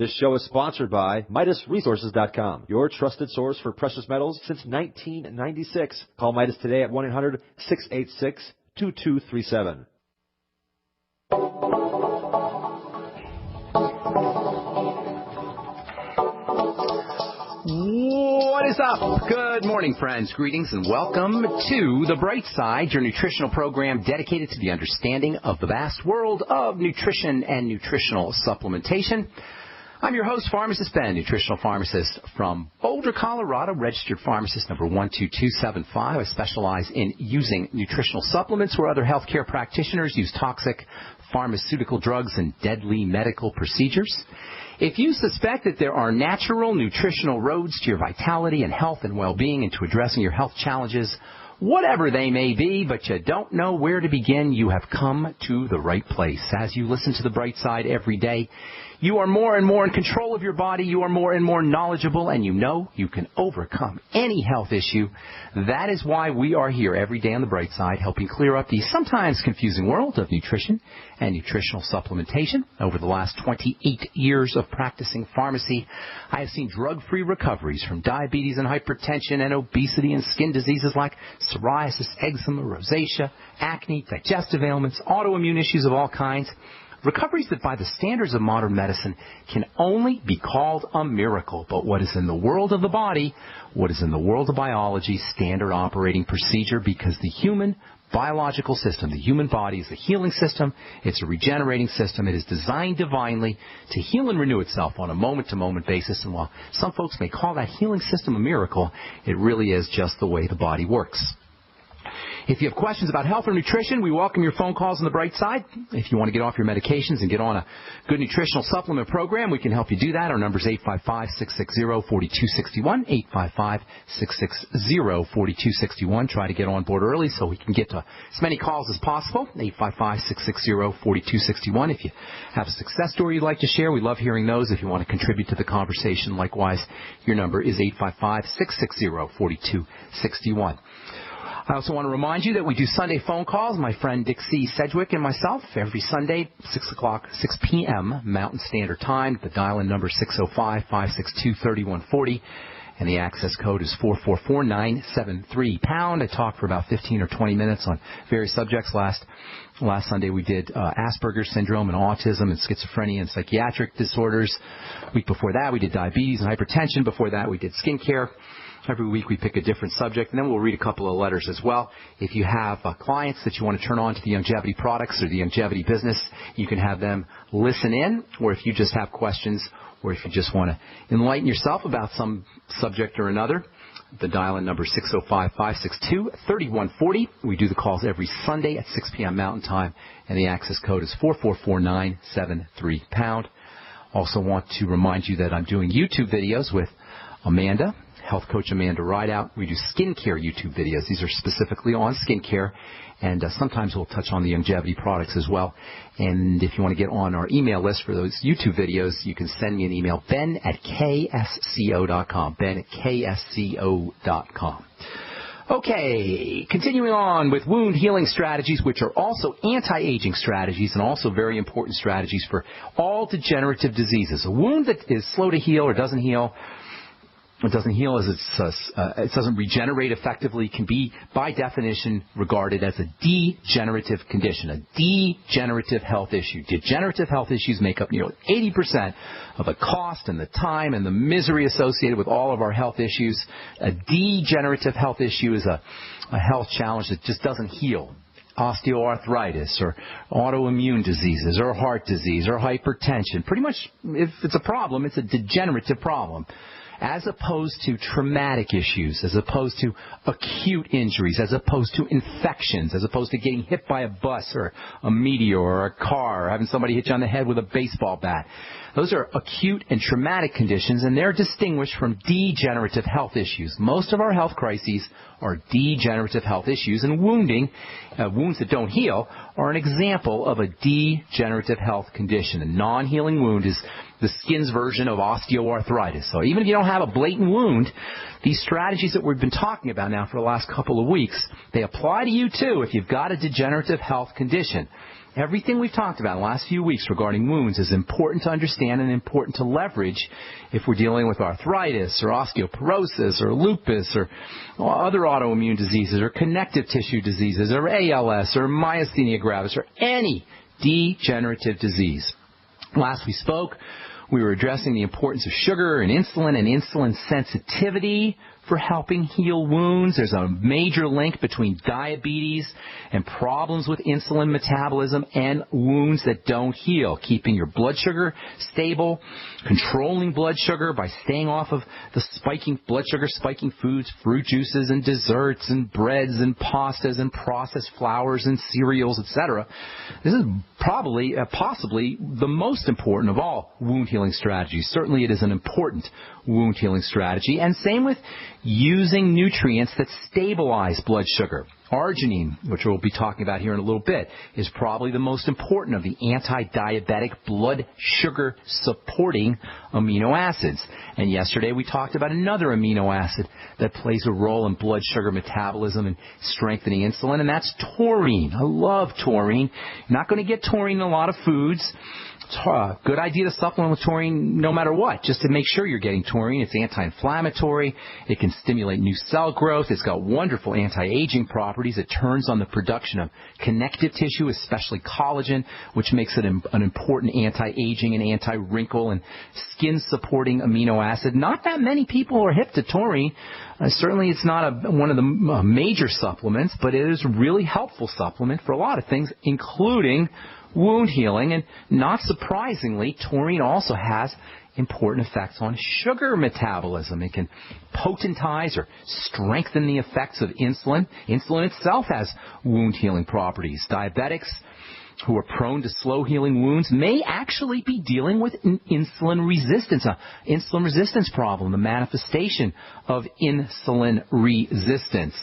This show is sponsored by MidasResources.com, your trusted source for precious metals since 1996. Call Midas today at 1-800-686-2237. What is up? Good morning, friends. Greetings and welcome to The Bright Side, your nutritional program dedicated to the understanding of the vast world of nutrition and nutritional supplementation. I'm your host, Pharmacist Ben, nutritional pharmacist from Boulder, Colorado, registered pharmacist number 12275. I specialize in using nutritional supplements where other healthcare practitioners use toxic pharmaceutical drugs and deadly medical procedures. If you suspect that there are natural nutritional roads to your vitality and health and well-being and to addressing your health challenges, whatever they may be, but you don't know where to begin, you have come to the right place. As you listen to The Bright Side every day, you are more and more in control of your body, you are more and more knowledgeable, and you know you can overcome any health issue. That is why we are here every day on The Bright Side, helping clear up the sometimes confusing world of nutrition and nutritional supplementation. Over the last 28 years of practicing pharmacy, I have seen drug-free recoveries from diabetes and hypertension and obesity and skin diseases like psoriasis, eczema, rosacea, acne, digestive ailments, autoimmune issues of all kinds. Recoveries that by the standards of modern medicine can only be called a miracle. But what is in the world of the body, what is in the world of biology, standard operating procedure, because the human biological system, the human body is a healing system. It's a regenerating system. It is designed divinely to heal and renew itself on a moment-to-moment basis. And while some folks may call that healing system a miracle, it really is just the way the body works. If you have questions about health or nutrition, we welcome your phone calls on The Bright Side. If you want to get off your medications and get on a good nutritional supplement program, we can help you do that. Our number is 855-660-4261, 855-660-4261. Try to get on board early so we can get to as many calls as possible, 855-660-4261. If you have a success story you'd like to share, we love hearing those. If you want to contribute to the conversation, likewise, your number is 855-660-4261. I also want to remind you that we do Sunday phone calls. My friend Dixie Sedgwick and myself every Sunday, 6 p.m. Mountain Standard Time. The dial-in number is 605-562-3140, and the access code is 444-973-pound. I talked for about 15 or 20 minutes on various subjects. Last Sunday we did Asperger's syndrome and autism and schizophrenia and psychiatric disorders. Week before that we did diabetes and hypertension. Before that we did skincare. Every week we pick a different subject, and then we'll read a couple of letters as well. If you have clients that you want to turn on to the longevity products or the longevity business, you can have them listen in, or if you just have questions, or if you just want to enlighten yourself about some subject or another, the dial-in number is 605-562-3140. We do the calls every Sunday at 6 p.m. Mountain Time, and the access code is 444-973-pound. Also want to remind you that I'm doing YouTube videos with Amanda, Health Coach Amanda Rideout. We do skincare YouTube videos. These are specifically on skincare, and sometimes we'll touch on the longevity products as well. And if you want to get on our email list for those YouTube videos, you can send me an email, ben@ksco.com, ben@ksco.com. Okay, continuing on with wound healing strategies, which are also anti-aging strategies and also very important strategies for all degenerative diseases. A wound that is slow to heal or doesn't heal, it doesn't regenerate effectively, can be, by definition, regarded as a degenerative condition, a degenerative health issue. Degenerative health issues make up nearly 80% of the cost and the time and the misery associated with all of our health issues. A degenerative health issue is a health challenge that just doesn't heal. Osteoarthritis or autoimmune diseases or heart disease or hypertension. Pretty much, if it's a problem, it's a degenerative problem. As opposed to traumatic issues, as opposed to acute injuries, as opposed to infections, as opposed to getting hit by a bus or a meteor or a car or having somebody hit you on the head with a baseball bat. Those are acute and traumatic conditions, and they're distinguished from degenerative health issues. Most of our health crises are degenerative health issues, and wounds that don't heal are an example of a degenerative health condition. A non-healing wound is the skin's version of osteoarthritis. So even if you don't have a blatant wound, these strategies that we've been talking about now for the last couple of weeks, they apply to you too if you've got a degenerative health condition. Everything we've talked about in the last few weeks regarding wounds is important to understand and important to leverage if we're dealing with arthritis or osteoporosis or lupus or other autoimmune diseases or connective tissue diseases or ALS or myasthenia gravis or any degenerative disease. Last we spoke, we were addressing the importance of sugar and insulin sensitivity for helping heal wounds. There's a major link between diabetes and problems with insulin metabolism and wounds that don't heal. Keeping your blood sugar stable, controlling blood sugar by staying off of the blood sugar spiking foods, fruit juices and desserts and breads and pastas and processed flours and cereals, etc. This is possibly the most important of all wound healing strategies. Certainly it is an important wound healing strategy. And same with using nutrients that stabilize blood sugar. Arginine, which we'll be talking about here in a little bit, is probably the most important of the anti-diabetic blood sugar supporting amino acids. And yesterday we talked about another amino acid that plays a role in blood sugar metabolism and strengthening insulin, and that's taurine. I love taurine. You're not going to get taurine in a lot of foods. It's a good idea to supplement with taurine no matter what, just to make sure you're getting taurine. It's anti-inflammatory. It can stimulate new cell growth. It's got wonderful anti-aging properties. It turns on the production of connective tissue, especially collagen, which makes it an important anti-aging and anti-wrinkle and skin-supporting amino acid. Not that many people are hip to taurine. Certainly it's not one of the major supplements, but it is a really helpful supplement for a lot of things, including wound healing. And not surprisingly, taurine also has important effects on sugar metabolism. It can potentize or strengthen the effects of insulin. Insulin itself has wound healing properties. Diabetics who are prone to slow healing wounds may actually be dealing with insulin resistance problem, the manifestation of insulin resistance.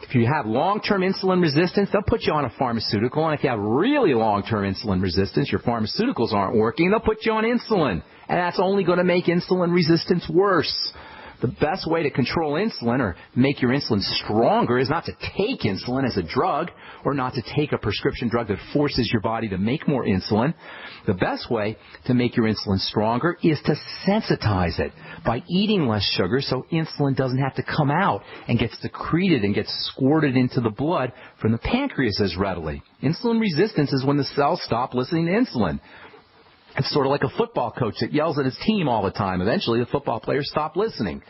If you have long-term insulin resistance, they'll put you on a pharmaceutical. And if you have really long-term insulin resistance, your pharmaceuticals aren't working, they'll put you on insulin. And that's only going to make insulin resistance worse. The best way to control insulin or make your insulin stronger is not to take insulin as a drug or not to take a prescription drug that forces your body to make more insulin. The best way to make your insulin stronger is to sensitize it by eating less sugar so insulin doesn't have to come out and get secreted and get squirted into the blood from the pancreas as readily. Insulin resistance is when the cells stop listening to insulin. It's sort of like a football coach that yells at his team all the time. Eventually, the football players stop listening.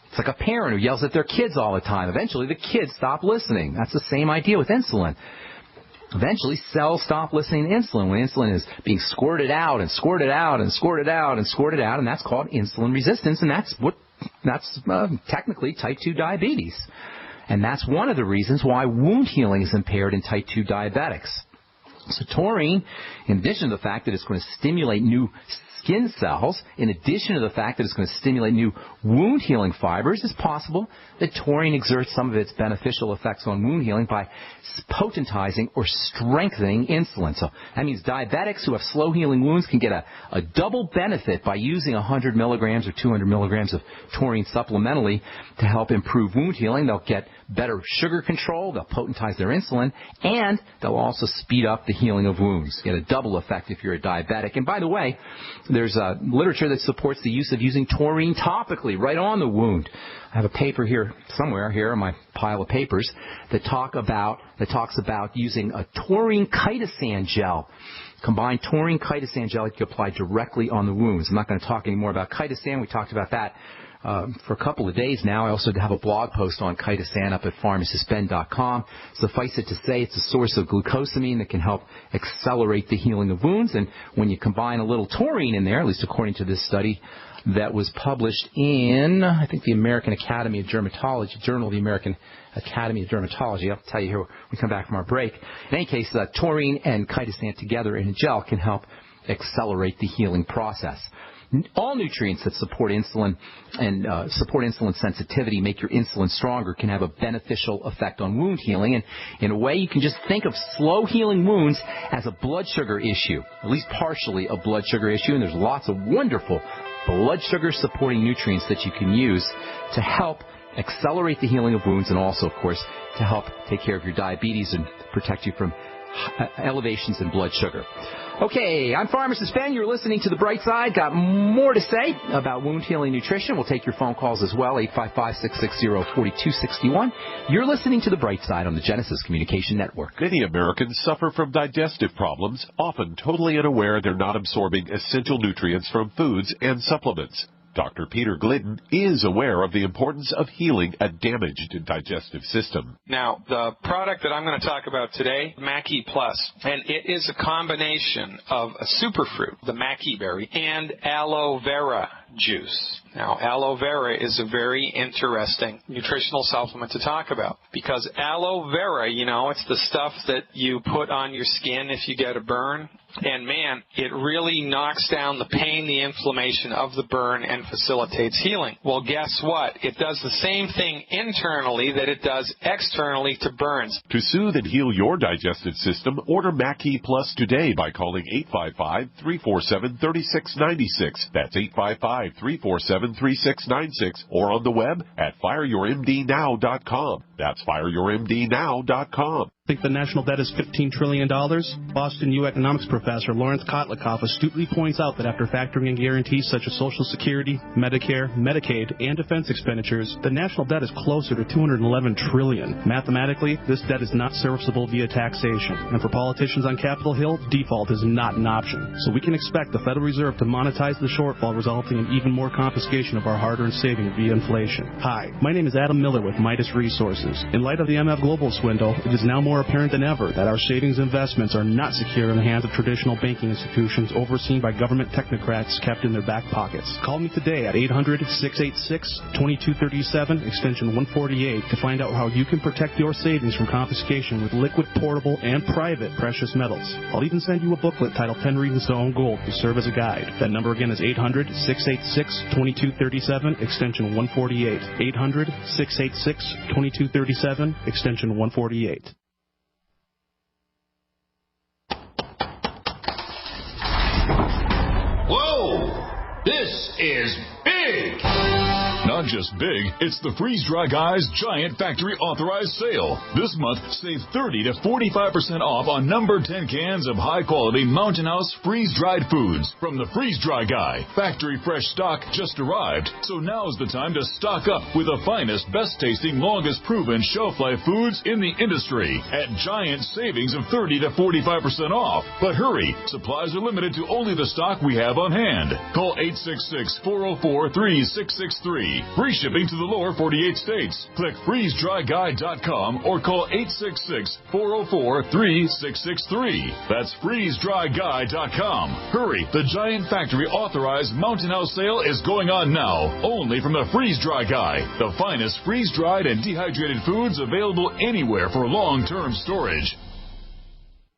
It's like a parent who yells at their kids all the time. Eventually, the kids stop listening. That's the same idea with insulin. Eventually, cells stop listening to insulin when insulin is being squirted out and squirted out and squirted out and squirted out, and that's called insulin resistance, and that's technically type 2 diabetes. And that's one of the reasons why wound healing is impaired in type 2 diabetics. So taurine, in addition to the fact that it's going to stimulate new skin cells, in addition to the fact that it's going to stimulate new wound healing fibers, it's possible that taurine exerts some of its beneficial effects on wound healing by potentizing or strengthening insulin. So that means diabetics who have slow healing wounds can get a double benefit by using 100 milligrams or 200 milligrams of taurine supplementally to help improve wound healing. They'll get better sugar control, they'll potentize their insulin, and they'll also speed up the healing of wounds. Get a double effect if you're a diabetic. And by the way, there's literature that supports the use of using taurine topically right on the wound. I have a paper here somewhere here in my pile of papers that talks about using a taurine chitosan gel. Combined taurine chitosan gel you can apply directly on the wounds. I'm not going to talk any more about chitosan. We talked about that for a couple of days now. I also have a blog post on chitosan up at pharmacistben.com. Suffice it to say, it's a source of glucosamine that can help accelerate the healing of wounds. And when you combine a little taurine in there, at least according to this study that was published in, I think, the American Academy of Dermatology, Journal of the American Academy of Dermatology. I'll tell you here when we come back from our break. In any case, taurine and chitosan together in a gel can help accelerate the healing process. All nutrients that support insulin and support insulin sensitivity, make your insulin stronger, can have a beneficial effect on wound healing. And in a way, you can just think of slow healing wounds as a blood sugar issue, at least partially a blood sugar issue. And there's lots of wonderful blood sugar supporting nutrients that you can use to help accelerate the healing of wounds and also, of course, to help take care of your diabetes and protect you from elevations in blood sugar. Okay, I'm Pharmacist Ben. You're listening to The Bright Side. Got more to say about wound healing nutrition. We'll take your phone calls as well, 855-660-4261. You're listening to The Bright Side on the Genesis Communication Network. Many Americans suffer from digestive problems, often totally unaware they're not absorbing essential nutrients from foods and supplements. Dr. Peter Glidden is aware of the importance of healing a damaged digestive system. Now, the product that I'm going to talk about today, Mackey Plus, and it is a combination of a superfruit, the Mackey berry, and aloe vera juice. Now, aloe vera is a very interesting nutritional supplement to talk about because aloe vera, you know, it's the stuff that you put on your skin if you get a burn. And, man, it really knocks down the pain, the inflammation of the burn, and facilitates healing. Well, guess what? It does the same thing internally that it does externally to burns. To soothe and heal your digestive system, order Mackey Plus today by calling 855-347-3696. That's 855-347-3696. Or on the web at fireyourmdnow.com. That's fireyourmdnow.com. Think the national debt is $15 trillion? Boston U economics professor Lawrence Kotlikoff astutely points out that after factoring in guarantees such as Social Security, Medicare, Medicaid, and defense expenditures, the national debt is closer to $211 trillion. Mathematically, this debt is not serviceable via taxation. And for politicians on Capitol Hill, default is not an option. So we can expect the Federal Reserve to monetize the shortfall, resulting in even more confiscation of our hard-earned savings via inflation. Hi, my name is Adam Miller with Midas Resources. In light of the MF Global swindle, it is now more apparent than ever that our savings investments are not secure in the hands of traditional banking institutions overseen by government technocrats kept in their back pockets. Call me today at 800-686-2237, extension 148, to find out how you can protect your savings from confiscation with liquid, portable, and private precious metals. I'll even send you a booklet titled 10 Reasons to Own Gold to serve as a guide. That number again is 800-686-2237, extension 148. 800-686-2237, extension 148. Whoa! This is big! Not just big, it's the Freeze Dry Guy's Giant Factory Authorized Sale. This month, save 30 to 45% off on number 10 cans of high-quality Mountain House freeze-dried foods from the Freeze Dry Guy. Factory fresh stock just arrived, so now's the time to stock up with the finest, best-tasting, longest-proven shelf-life foods in the industry at giant savings of 30 to 45% off. But hurry, supplies are limited to only the stock we have on hand. Call 866-404-3663. Free shipping to the lower 48 states. Click freezedryguy.com or call 866-404-3663. That's freezedryguy.com. Hurry, the Giant Factory Authorized Mountain House sale is going on now, only from the Freeze Dry Guy, the finest freeze-dried and dehydrated foods available anywhere for long-term storage.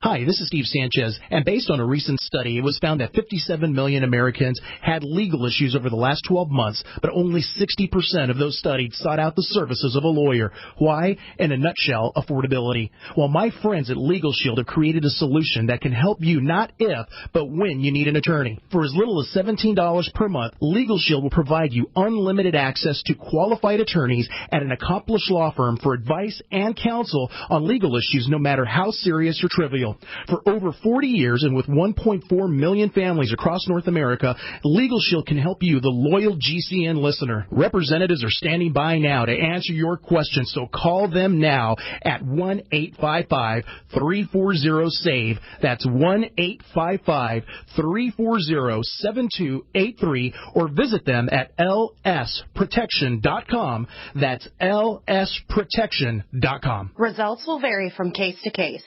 Hi, this is Steve Sanchez, and based on a recent study, it was found that 57 million Americans had legal issues over the last 12 months, but only 60% of those studied sought out the services of a lawyer. Why? In a nutshell, affordability. Well, my friends at Legal Shield have created a solution that can help you not if, but when you need an attorney. For as little as $17 per month, Legal Shield will provide you unlimited access to qualified attorneys at an accomplished law firm for advice and counsel on legal issues, no matter how serious or trivial. For over 40 years and with 1.4 million families across North America, Legal Shield can help you, the loyal GCN listener. Representatives are standing by now to answer your questions, so call them now at 1-855-340-SAVE. That's 1-855-340-7283, or visit them at lsprotection.com. That's lsprotection.com. Results will vary from case to case.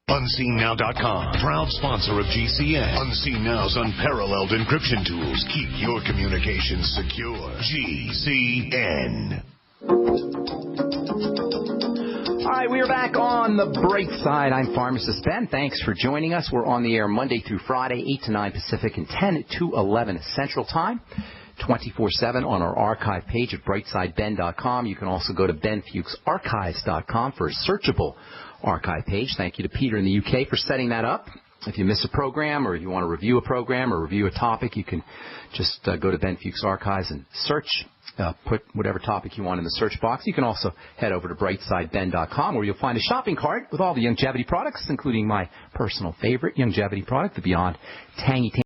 UnseenNow.com, proud sponsor of GCN. Unseen Now's unparalleled encryption tools keep your communications secure. GCN. All right, we are back on the Bright Side. I'm Pharmacist Ben. Thanks for joining us. We're on the air Monday through Friday, 8 to 9 Pacific and 10 to 11 Central Time, 24/7 on our archive page at brightsideben.com. You can also go to benfuchsarchives.com for a searchable archive page. Thank you to Peter in the UK for setting that up. If you miss a program or you want to review a program or review a topic, you can just go to Ben Fuchs Archives and search. Put whatever topic you want in the search box. You can also head over to brightsideben.com where you'll find a shopping cart with all the Youngevity products, including my personal favorite Youngevity product, the Beyond Tangy